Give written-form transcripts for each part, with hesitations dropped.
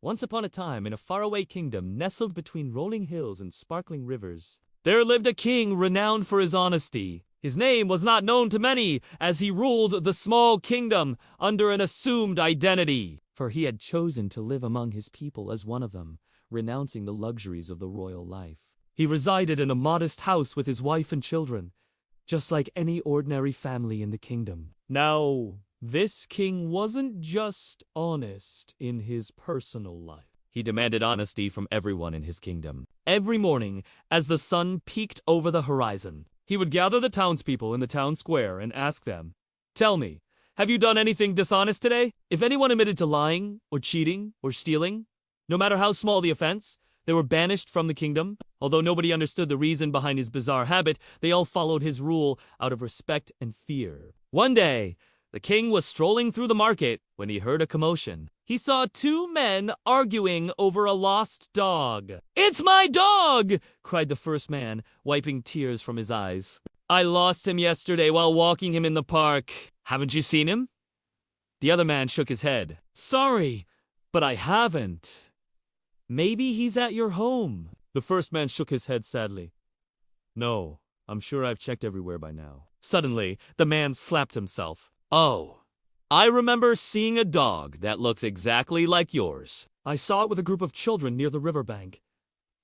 Once upon a time, in a faraway kingdom nestled between rolling hills and sparkling rivers, there lived a king renowned for his honesty. His name was not known to many, as he ruled the small kingdom under an assumed identity, for he had chosen to live among his people as one of them, renouncing the luxuries of the royal life. He resided in a modest house with his wife and children, just like any ordinary family in the kingdom. Now, this king wasn't just honest in his personal life. He demanded honesty from everyone in his kingdom. Every morning, as the sun peeked over the horizon, he would gather the townspeople in the town square and ask them, "Tell me, have you done anything dishonest today?" If anyone admitted to lying, or cheating, or stealing, no matter how small the offense, they were banished from the kingdom. Although nobody understood the reason behind his bizarre habit, they all followed his rule out of respect and fear. One day, the king was strolling through the market when he heard a commotion. He saw two men arguing over a lost dog. "It's my dog!" cried the first man, wiping tears from his eyes. "I lost him yesterday while walking him in the park. Haven't you seen him?" The other man shook his head. "Sorry, but I haven't. Maybe he's at your home." The first man shook his head sadly. "No, I'm sure I've checked everywhere by now." Suddenly, the man slapped himself. "Oh, I remember seeing a dog that looks exactly like yours. I saw it with a group of children near the riverbank.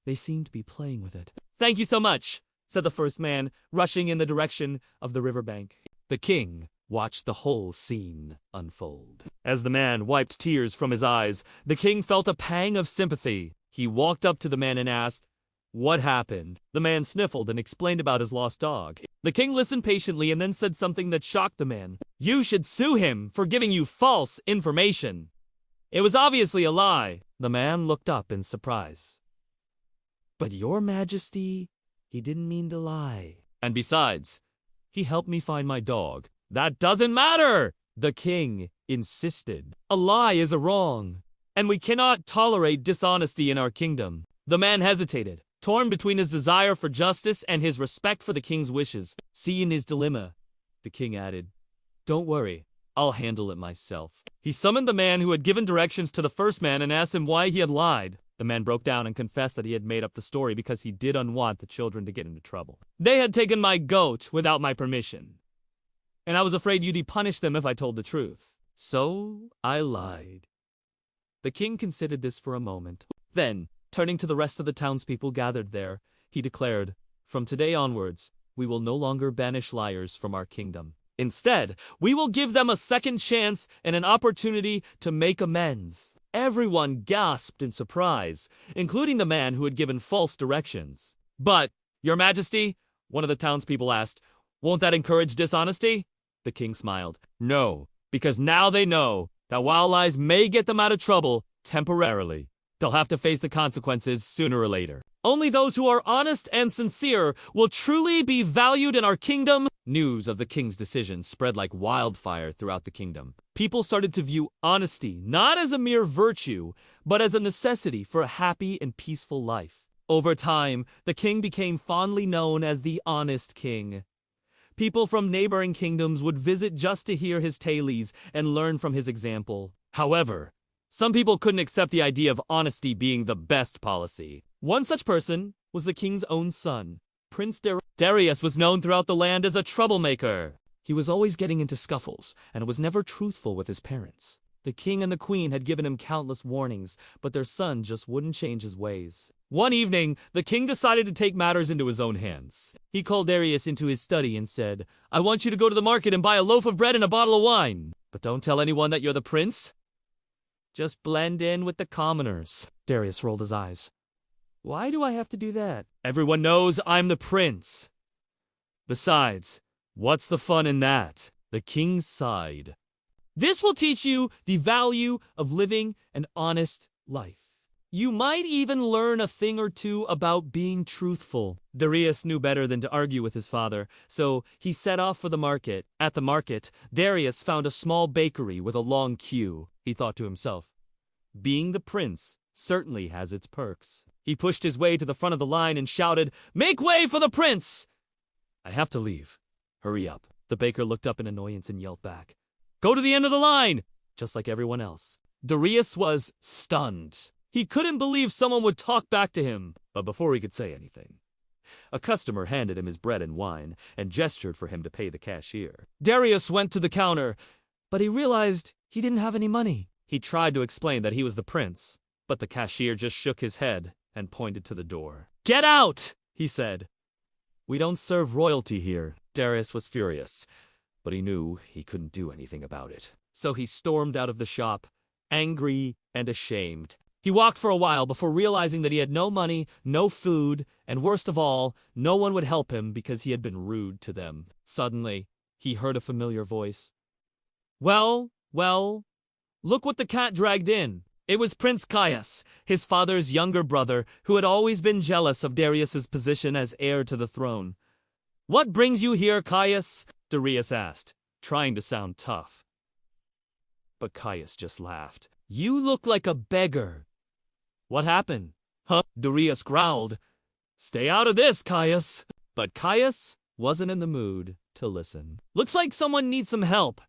They seemed to be playing with it." "Thank you so much," said the first man, rushing in the direction of the riverbank. The king watched the whole scene unfold. As the man wiped tears from his eyes, the king felt a pang of sympathy. He walked up to the man and asked, "What happened?" The man sniffled and explained about his lost dog. The king listened patiently and then said something that shocked the man. "You should sue him for giving you false information. It was obviously a lie." The man looked up in surprise. "But your majesty, he didn't mean to lie. And besides, he helped me find my dog." "That doesn't matter!" the king insisted. "A lie is a wrong, and we cannot tolerate dishonesty in our kingdom." The man hesitated, torn between his desire for justice and his respect for the king's wishes. Seeing his dilemma, the king added, "Don't worry, I'll handle it myself." He summoned the man who had given directions to the first man and asked him why he had lied. The man broke down and confessed that he had made up the story because he didn't want the children to get into trouble. "They had taken my goat without my permission, and I was afraid you'd punish them if I told the truth. So I lied." The king considered this for a moment. Then, turning to the rest of the townspeople gathered there, he declared, "From today onwards, we will no longer banish liars from our kingdom. Instead, we will give them a second chance and an opportunity to make amends." Everyone gasped in surprise, including the man who had given false directions. "But, Your Majesty," one of the townspeople asked, "won't that encourage dishonesty?" The king smiled. "No, because now they know that while lies may get them out of trouble temporarily, they'll have to face the consequences sooner or later. Only those who are honest and sincere will truly be valued in our kingdom." News of the king's decision spread like wildfire throughout the kingdom. People started to view honesty not as a mere virtue, but as a necessity for a happy and peaceful life. Over time, the king became fondly known as the Honest King. People from neighboring kingdoms would visit just to hear his tales and learn from his example. However, some people couldn't accept the idea of honesty being the best policy. One such person was the king's own son. Prince Darius was known throughout the land as a troublemaker. He was always getting into scuffles and was never truthful with his parents. The king and the queen had given him countless warnings, but their son just wouldn't change his ways. One evening, the king decided to take matters into his own hands. He called Darius into his study and said, "I want you to go to the market and buy a loaf of bread and a bottle of wine. But don't tell anyone that you're the prince. Just blend in with the commoners." Darius rolled his eyes. "Why do I have to do that?" "Everyone knows I'm the prince. Besides, what's the fun in that?" The king sighed. "This will teach you the value of living an honest life. You might even learn a thing or two about being truthful." Darius knew better than to argue with his father, so he set off for the market. At the market, Darius found a small bakery with a long queue. He thought to himself, "Being the prince certainly has its perks." He pushed his way to the front of the line and shouted, "Make way for the prince!" "I have to leave. Hurry up." The baker looked up in annoyance and yelled back, "Go to the end of the line!" just like everyone else. Darius was stunned. He couldn't believe someone would talk back to him. But before he could say anything, a customer handed him his bread and wine and gestured for him to pay the cashier. Darius went to the counter, but he realized he didn't have any money. He tried to explain that he was the prince, but the cashier just shook his head and pointed to the door. "Get out!" he said. "We don't serve royalty here." Darius was furious, but he knew he couldn't do anything about it. So he stormed out of the shop, angry and ashamed. He walked for a while before realizing that he had no money, no food, and worst of all, no one would help him because he had been rude to them. Suddenly, he heard a familiar voice. Well, look what the cat dragged in." It was Prince Caius, his father's younger brother, who had always been jealous of Darius's position as heir to the throne. "What brings you here, Caius?" Darius asked, trying to sound tough. But Caius just laughed. "You look like a beggar." "What happened?" "Huh?" Darius growled. "Stay out of this, Caius." But Caius wasn't in the mood to listen. "Looks like someone needs some help.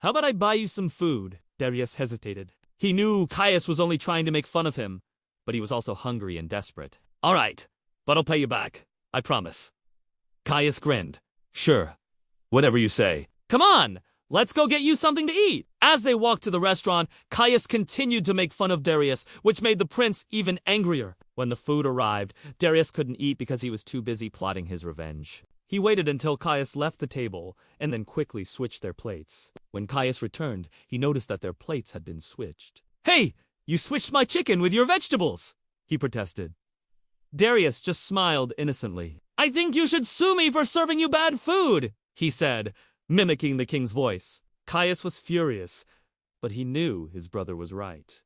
How about I buy you some food?" Darius hesitated. He knew Caius was only trying to make fun of him, but he was also hungry and desperate. "All right, but I'll pay you back. I promise." Caius grinned. "Sure, whatever you say." "Come on, let's go get you something to eat." As they walked to the restaurant, Caius continued to make fun of Darius, which made the prince even angrier. When the food arrived, Darius couldn't eat because he was too busy plotting his revenge. He waited until Caius left the table and then quickly switched their plates. When Caius returned, he noticed that their plates had been switched. "Hey, you switched my chicken with your vegetables," he protested. Darius just smiled innocently. "I think you should sue me for serving you bad food," he said, mimicking the king's voice. Caius was furious, but he knew his brother was right.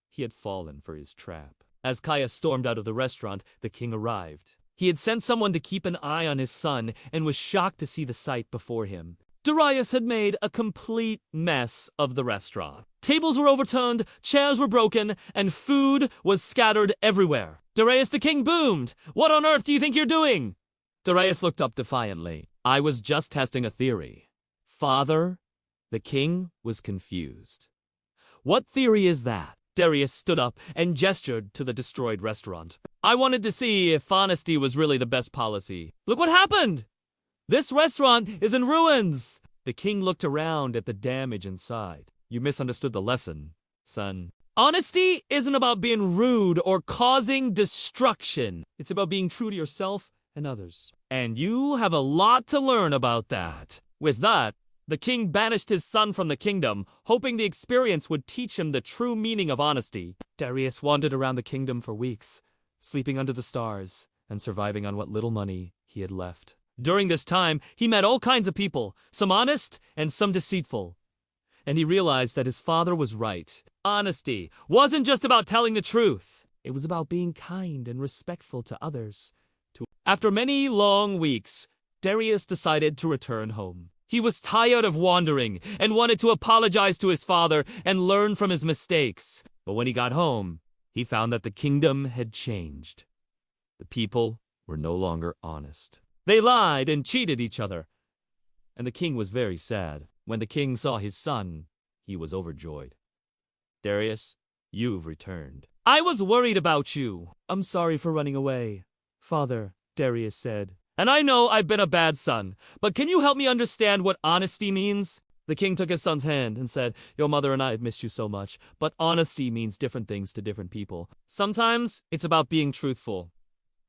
He had fallen for his trap. As Caius stormed out of the restaurant, the king arrived. He had sent someone to keep an eye on his son and was shocked to see the sight before him. Darius had made a complete mess of the restaurant. Tables were overturned, chairs were broken, and food was scattered everywhere. Darius the king boomed. "What on earth do you think you're doing?" Darius looked up defiantly. "I was just testing a theory." "Father?" The king was confused. "What theory is that?" Darius stood up and gestured to the destroyed restaurant. "I wanted to see if honesty was really the best policy. Look what happened! This restaurant is in ruins!" The king looked around at the damage inside. "You misunderstood the lesson, son. Honesty isn't about being rude or causing destruction. It's about being true to yourself and others. And you have a lot to learn about that." With that, the king banished his son from the kingdom, hoping the experience would teach him the true meaning of honesty. Darius wandered around the kingdom for weeks, sleeping under the stars and surviving on what little money he had left. During this time, he met all kinds of people, some honest and some deceitful. And he realized that his father was right. Honesty wasn't just about telling the truth. It was about being kind and respectful to others. After many long weeks, Darius decided to return home. He was tired of wandering and wanted to apologize to his father and learn from his mistakes. But when he got home, he found that the kingdom had changed. The people were no longer honest. They lied and cheated each other. And the king was very sad. When the king saw his son, he was overjoyed. "Darius, you've returned." "I was worried about you." "I'm sorry for running away, Father," Darius said. "And I know I've been a bad son, but can you help me understand what honesty means?" The king took his son's hand and said, "Your mother and I have missed you so much, but honesty means different things to different people. Sometimes it's about being truthful,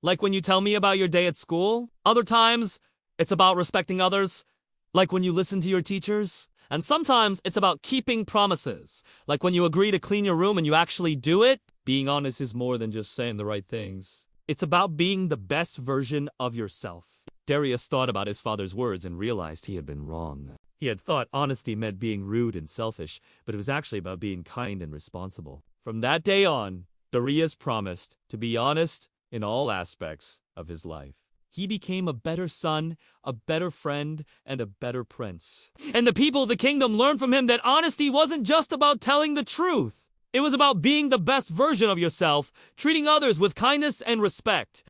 like when you tell me about your day at school. Other times, it's about respecting others, like when you listen to your teachers. And sometimes it's about keeping promises, like when you agree to clean your room and you actually do it. Being honest is more than just saying the right things. It's about being the best version of yourself." Darius thought about his father's words and realized he had been wrong. He had thought honesty meant being rude and selfish, but it was actually about being kind and responsible. From that day on, Darius promised to be honest in all aspects of his life. He became a better son, a better friend, and a better prince. And the people of the kingdom learned from him that honesty wasn't just about telling the truth. It was about being the best version of yourself, treating others with kindness and respect.